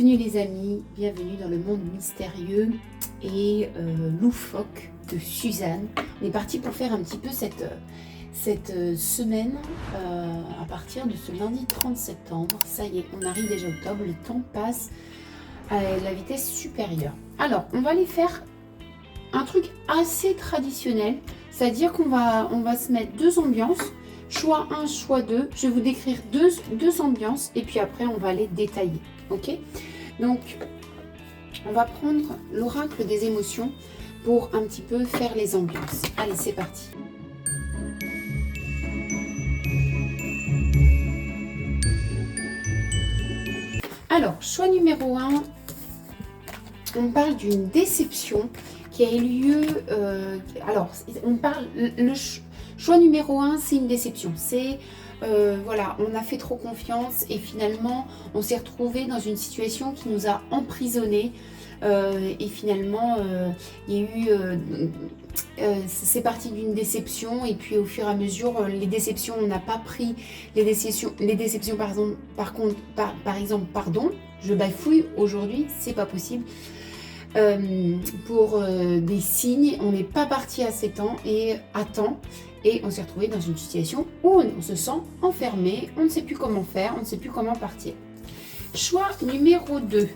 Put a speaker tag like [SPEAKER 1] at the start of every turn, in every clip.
[SPEAKER 1] Bienvenue les amis, bienvenue dans le monde mystérieux et loufoque de Suzanne. On est parti pour faire un petit peu cette semaine à partir de ce lundi 30 septembre. Ça y est, on arrive déjà au octobre, le temps passe à la vitesse supérieure. Alors, on va aller faire un truc assez traditionnel, c'est-à-dire qu'on va se mettre deux ambiances. Choix 1, choix 2, je vais vous décrire deux ambiances et puis après on va les détailler, ok? Donc, on va prendre l'oracle des émotions pour un petit peu faire les ambiances. Allez, c'est parti. Alors, choix numéro 1, on parle d'une déception qui a eu lieu, choix numéro 1, c'est une déception. C'est, voilà, on a fait trop confiance et finalement, on s'est retrouvé dans une situation qui nous a emprisonnés. Et finalement, il y a eu... c'est parti d'une déception et puis au fur et à mesure, les déceptions, on n'a pas pris les déceptions par exemple, pardon, je bafouille aujourd'hui, c'est pas possible. Pour des signes, on n'est pas parti à 7 ans et à temps. Et on s'est retrouvé dans une situation où on se sent enfermé, on ne sait plus comment faire, on ne sait plus comment partir. Choix numéro 2.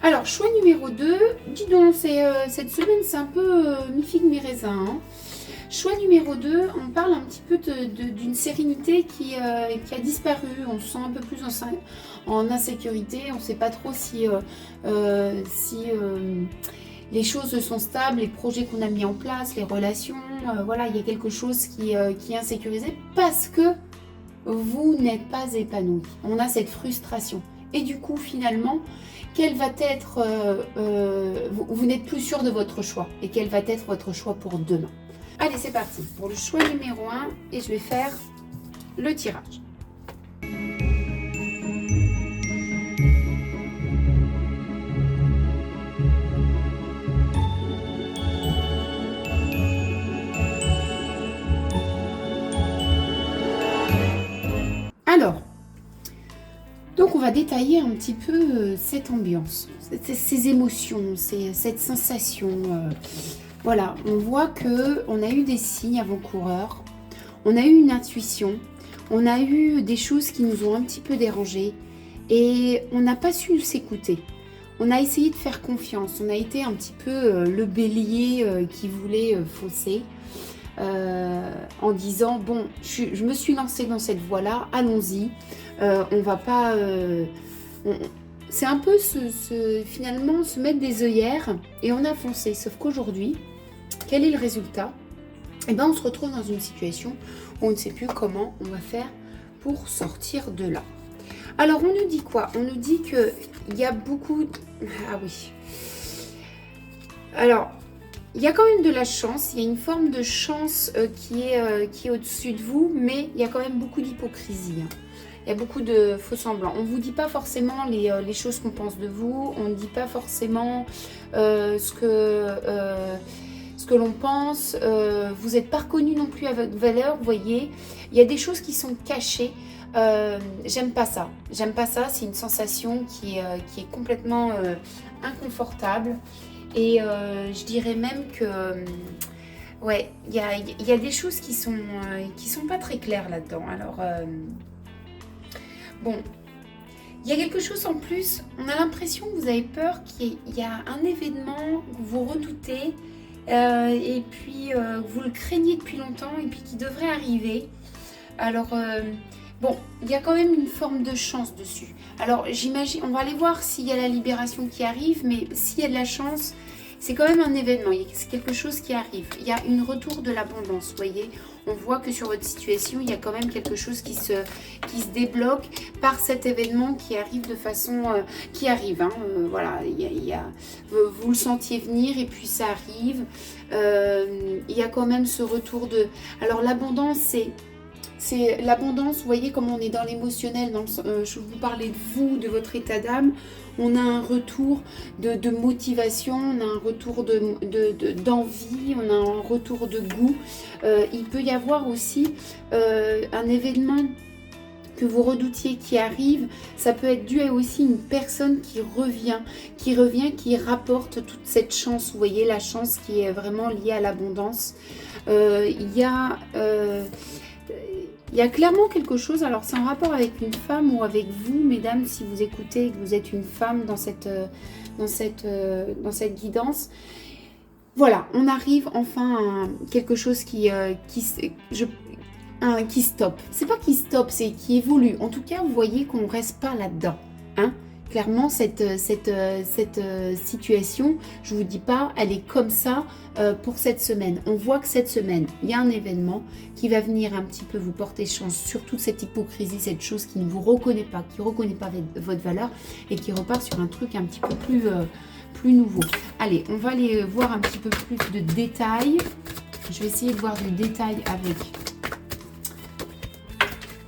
[SPEAKER 1] Alors, choix numéro 2, dis donc, cette semaine, c'est un peu mi-figue, mi-raisin. Hein. Choix numéro 2, on parle un petit peu d'une sérénité qui a disparu. On se sent un peu plus en insécurité. On ne sait pas trop si les choses sont stables, les projets qu'on a mis en place, les relations, voilà, il y a quelque chose qui est insécurisé parce que vous n'êtes pas épanoui. On a cette frustration. Et du coup, finalement, quel va être... vous n'êtes plus sûr de votre choix. Et quel va être votre choix pour demain? Allez, c'est parti pour le choix numéro 1 et je vais faire le tirage. Alors, donc on va détailler un petit peu cette ambiance, ces émotions, cette sensation. Voilà, on voit qu'on a eu des signes avant-coureurs, on a eu une intuition, on a eu des choses qui nous ont un petit peu dérangés et on n'a pas su s'écouter. On a essayé de faire confiance, on a été un petit peu le bélier qui voulait foncer. En disant bon, je me suis lancée dans cette voie-là, allons-y. On va pas. C'est un peu finalement se mettre des œillères et on a foncé. Sauf qu'aujourd'hui, quel est le résultat? Eh ben, on se retrouve dans une situation où on ne sait plus comment on va faire pour sortir de là. Alors, on nous dit quoi? On nous dit qu'il y a beaucoup. Ah oui. Alors. Il y a quand même de la chance, il y a une forme de chance qui est au-dessus de vous, mais il y a quand même beaucoup d'hypocrisie. Hein. Il y a beaucoup de faux semblants. On ne vous dit pas forcément les choses qu'on pense de vous, on ne dit pas forcément ce que l'on pense. Vous n'êtes pas reconnu non plus à votre valeur, vous voyez. Il y a des choses qui sont cachées. J'aime pas ça. J'aime pas ça, c'est une sensation qui est complètement inconfortable. Et je dirais même que, ouais, il y a des choses qui sont pas très claires là-dedans. Alors, bon, il y a quelque chose en plus. On a l'impression que vous avez peur qu'il y a un événement que vous redoutez et puis vous le craignez depuis longtemps et puis qui devrait arriver. Alors, bon, il y a quand même une forme de chance dessus. Alors, j'imagine, on va aller voir s'il y a la libération qui arrive, mais s'il y a de la chance, c'est quand même un événement, c'est quelque chose qui arrive. Il y a une retour de l'abondance, vous voyez. On voit que sur votre situation, il y a quand même quelque chose qui se débloque par cet événement qui arrive de façon... qui arrive, hein, voilà. Vous le sentiez venir et puis ça arrive. Il y a quand même ce retour de... Alors, l'abondance, c'est l'abondance, vous voyez comme on est dans l'émotionnel, je vous parlais de vous, de votre état d'âme, on a un retour de motivation, on a un retour d'envie, on a un retour de goût. Il peut y avoir aussi un événement que vous redoutiez qui arrive, ça peut être dû à aussi une personne qui revient, qui rapporte toute cette chance. Vous voyez, la chance qui est vraiment liée à l'abondance. Il y a clairement quelque chose, alors c'est en rapport avec une femme ou avec vous, mesdames, si vous écoutez et que vous êtes une femme dans cette guidance. Voilà, on arrive enfin à quelque chose qui stoppe. C'est pas qui stoppe, c'est qui évolue. En tout cas, vous voyez qu'on ne reste pas là-dedans. Hein. Clairement, cette situation, je ne vous dis pas, elle est comme ça pour cette semaine. On voit que cette semaine, il y a un événement qui va venir un petit peu vous porter chance sur toute cette hypocrisie, cette chose qui ne vous reconnaît pas, qui ne reconnaît pas votre valeur et qui repart sur un truc un petit peu plus nouveau. Allez, on va aller voir un petit peu plus de détails. Je vais essayer de voir du détail avec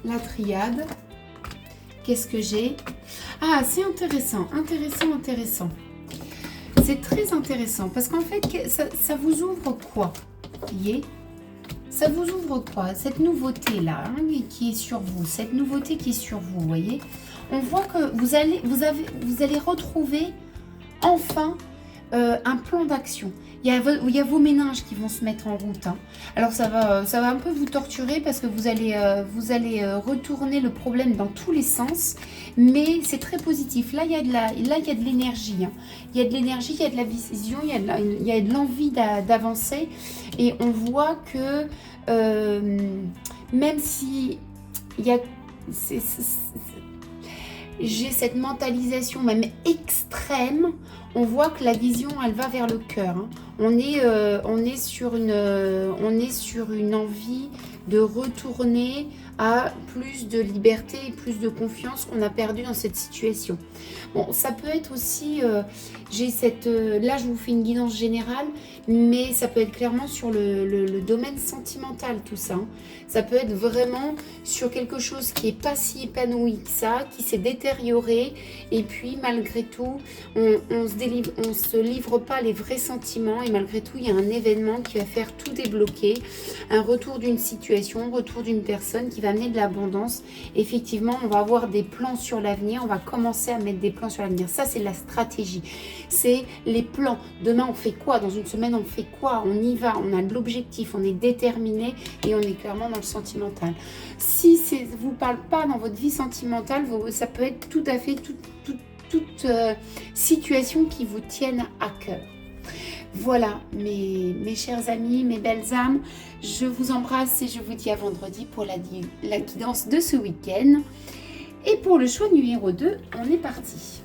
[SPEAKER 1] la triade. Qu'est-ce que j'ai? Ah, c'est intéressant. C'est très intéressant parce qu'en fait, ça vous ouvre quoi? Vous voyez? Ça vous ouvre quoi? Cette nouveauté-là qui est sur vous. Cette nouveauté qui est sur vous, vous voyez? On voit que vous allez retrouver enfin un plan d'action. Il y a vos méninges qui vont se mettre en route. Hein. Alors ça va un peu vous torturer parce que vous allez retourner le problème dans tous les sens, mais c'est très positif. Là il y a de l'énergie. Hein. Il y a de l'énergie, il y a de la vision, il y a de l'envie d'avancer, et on voit que même si il y a j'ai cette mentalisation même extrême, on voit que la vision, elle va vers le cœur. Hein. On est sur une envie de retourner à plus de liberté et plus de confiance qu'on a perdu dans cette situation. Bon, ça peut être aussi, là je vous fais une guidance générale, mais ça peut être clairement sur le domaine sentimental tout ça. Hein. Ça peut être vraiment sur quelque chose qui n'est pas si épanoui que ça, qui s'est détérioré, et puis malgré tout, on se livre pas les vrais sentiments, et malgré tout, il y a un événement qui va faire tout débloquer, un retour d'une situation, un retour d'une personne qui va amener de l'abondance. Effectivement, on va avoir des plans sur l'avenir, on va commencer à mettre des plans sur l'avenir. Ça, c'est la stratégie. C'est les plans. Demain, on fait quoi? Dans une semaine, on fait quoi? On y va, on a de l'objectif, on est déterminé et on est clairement dans le sentimental. Si ça ne vous parle pas dans votre vie sentimentale, ça peut être tout à fait toute situation qui vous tienne à cœur. Voilà, mes chers amis, mes belles âmes, je vous embrasse et je vous dis à vendredi pour la guidance de ce week-end. Et pour le choix numéro 2, on est parti.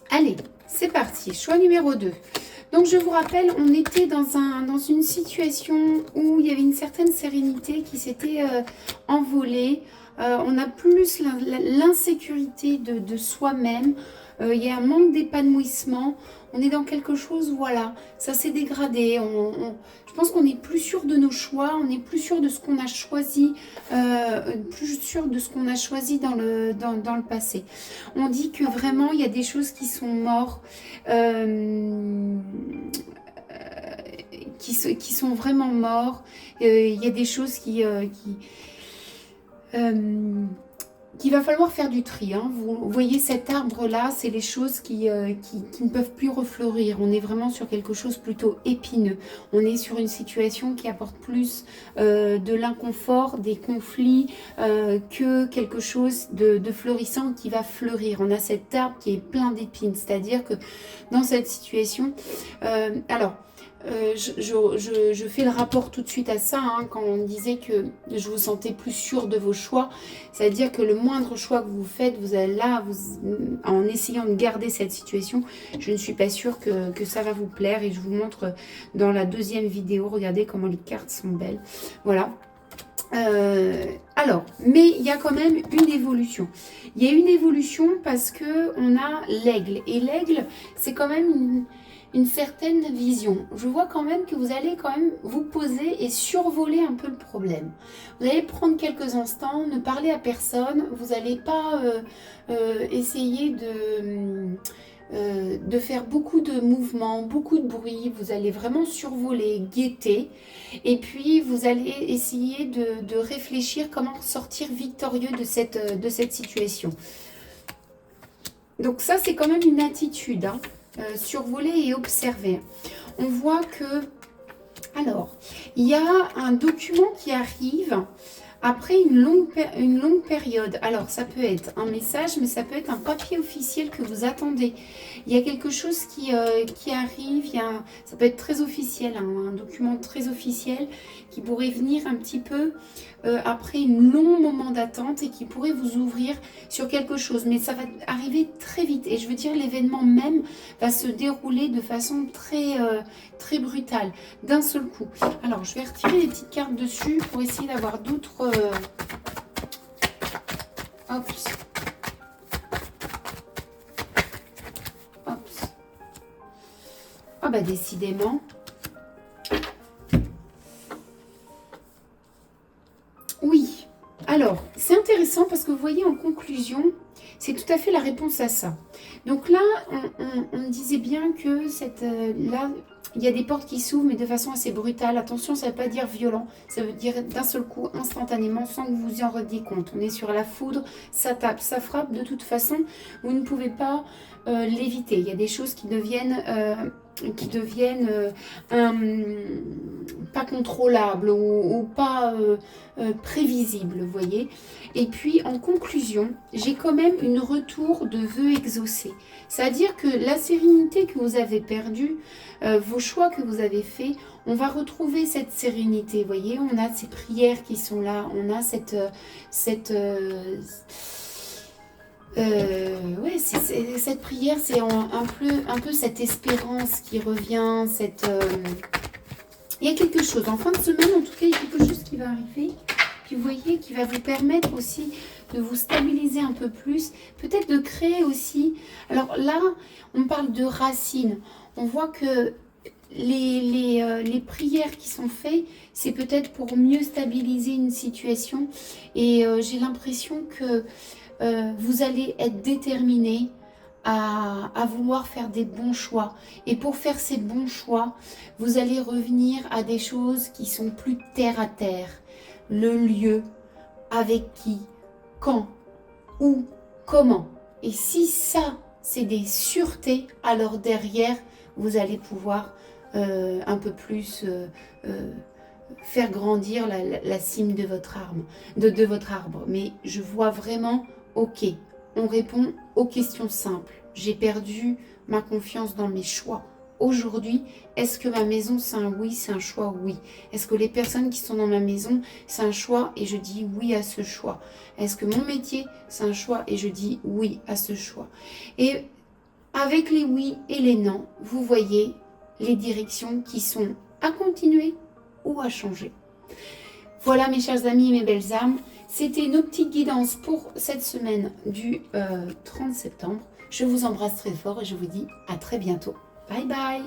[SPEAKER 1] Allez, c'est parti, choix numéro 2. Donc je vous rappelle, on était dans une situation où il y avait une certaine sérénité qui s'était envolée. On a plus l'insécurité de soi-même. Il y a un manque d'épanouissement. On est dans quelque chose, voilà, ça s'est dégradé. Je pense qu'on est plus sûr de nos choix, on est plus sûr de ce qu'on a choisi, plus sûr de ce qu'on a choisi dans le passé. On dit que vraiment, il y a des choses qui sont mortes, qui sont vraiment mortes. Il y a des choses qu'il va falloir faire du tri. Hein. Vous voyez cet arbre-là, c'est les choses qui ne peuvent plus refleurir. On est vraiment sur quelque chose plutôt épineux. On est sur une situation qui apporte plus de l'inconfort, des conflits, que quelque chose de florissant qui va fleurir. On a cet arbre qui est plein d'épines. C'est-à-dire que dans cette situation... je fais le rapport tout de suite à ça, hein, quand on disait que je vous sentais plus sûr de vos choix. C'est-à-dire que le moindre choix que vous faites, vous allez là, en essayant de garder cette situation, je ne suis pas sûre que ça va vous plaire. Et je vous montre dans la deuxième vidéo, regardez comment les cartes sont belles. Voilà. Mais il y a quand même une évolution. Il y a une évolution parce que on a l'aigle. Et l'aigle, c'est quand même une certaine vision. Je vois quand même que vous allez quand même vous poser et survoler un peu le problème. Vous allez prendre quelques instants, ne parler à personne, vous n'allez pas essayer de faire beaucoup de mouvements, beaucoup de bruit, vous allez vraiment survoler, guetter, et puis vous allez essayer de réfléchir comment sortir victorieux de cette situation. Donc ça, c'est quand même une attitude, hein. Survoler et observer. On voit que, alors, il y a un document qui arrive après une longue période. Alors, ça peut être un message, mais ça peut être un papier officiel que vous attendez. Il y a quelque chose qui arrive, ça peut être très officiel, hein, un document très officiel qui pourrait venir un petit peu après un long moment d'attente et qui pourrait vous ouvrir sur quelque chose. Mais ça va arriver très vite et je veux dire l'événement même va se dérouler de façon très brutale, d'un seul coup. Alors, je vais retirer les petites cartes dessus pour essayer d'avoir d'autres... Hop. Hop. Ah bah décidément. Oui. Alors, c'est intéressant parce que vous voyez en conclusion, c'est tout à fait la réponse à ça. Donc là, on me disait bien que là, il y a des portes qui s'ouvrent, mais de façon assez brutale. Attention, ça ne veut pas dire violent. Ça veut dire d'un seul coup, instantanément, sans que vous vous en rendiez compte. On est sur la foudre, ça tape, ça frappe. De toute façon, vous ne pouvez pas l'éviter. Il y a des choses qui deviennent pas contrôlables ou pas prévisibles, vous voyez. Et puis, en conclusion, j'ai quand même une retour de vœux exaucés. C'est-à-dire que la sérénité que vous avez perdue, vos choix que vous avez faits, on va retrouver cette sérénité, vous voyez. On a ces prières qui sont là, on a cette prière, c'est un peu cette espérance qui revient, il y a quelque chose, en fin de semaine, en tout cas, il y a quelque chose qui va arriver, puis vous voyez, qui va vous permettre aussi de vous stabiliser un peu plus, peut-être de créer aussi, alors là, on parle de racines, on voit que les prières qui sont faites, c'est peut-être pour mieux stabiliser une situation, et j'ai l'impression que vous allez être déterminé à vouloir faire des bons choix. Et pour faire ces bons choix, vous allez revenir à des choses qui sont plus terre à terre. Le lieu, avec qui, quand, où, comment. Et si ça, c'est des sûretés, alors derrière, vous allez pouvoir un peu plus faire grandir la cime de votre arbre. Mais je vois vraiment, ok, on répond aux questions simples. J'ai perdu ma confiance dans mes choix. Aujourd'hui, est-ce que ma maison, c'est un oui, c'est un choix, oui. Est-ce que les personnes qui sont dans ma maison, c'est un choix et je dis oui à ce choix. Est-ce que mon métier, c'est un choix et je dis oui à ce choix. Et avec les oui et les non, vous voyez les directions qui sont à continuer ou à changer. Voilà mes chers amis et mes belles âmes, c'était nos petites guidances pour cette semaine du 30 septembre. Je vous embrasse très fort et je vous dis à très bientôt. Bye bye.